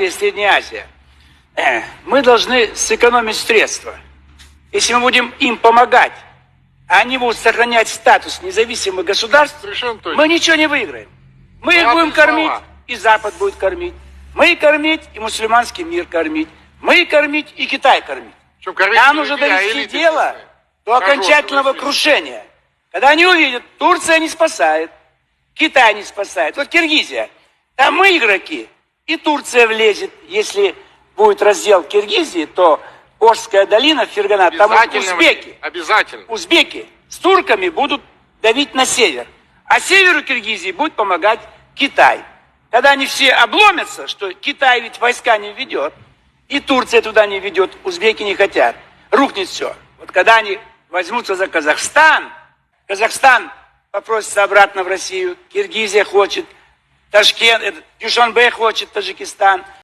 и Средняя Азия. Мы должны сэкономить средства. Если мы будем им помогать, а они будут сохранять статус независимых государств, мы ничего не выиграем. Мы их будем кормить, и Запад будет кормить. Мы и кормить, и мусульманский мир кормить. Мы и кормить, и Китай кормить. Нам нужно довести дело до окончательного крушения. Когда они увидят, Турция не спасает, Китай не спасает. Вот Киргизия, там мы игроки, и Турция влезет. Если будет раздел Киргизии, то Ошская долина, Фергана, там узбеки. Обязательно. Узбеки с турками будут давить на север. А северу Киргизии будет помогать Китай. Когда они все обломятся, что Китай ведь войска не ведет, и Турция туда не ведет, узбеки не хотят, рухнет все. Вот когда они возьмутся за Казахстан, Казахстан попросится обратно в Россию, Киргизия хочет, Ташкент, Дюшанбе хочет, Таджикистан.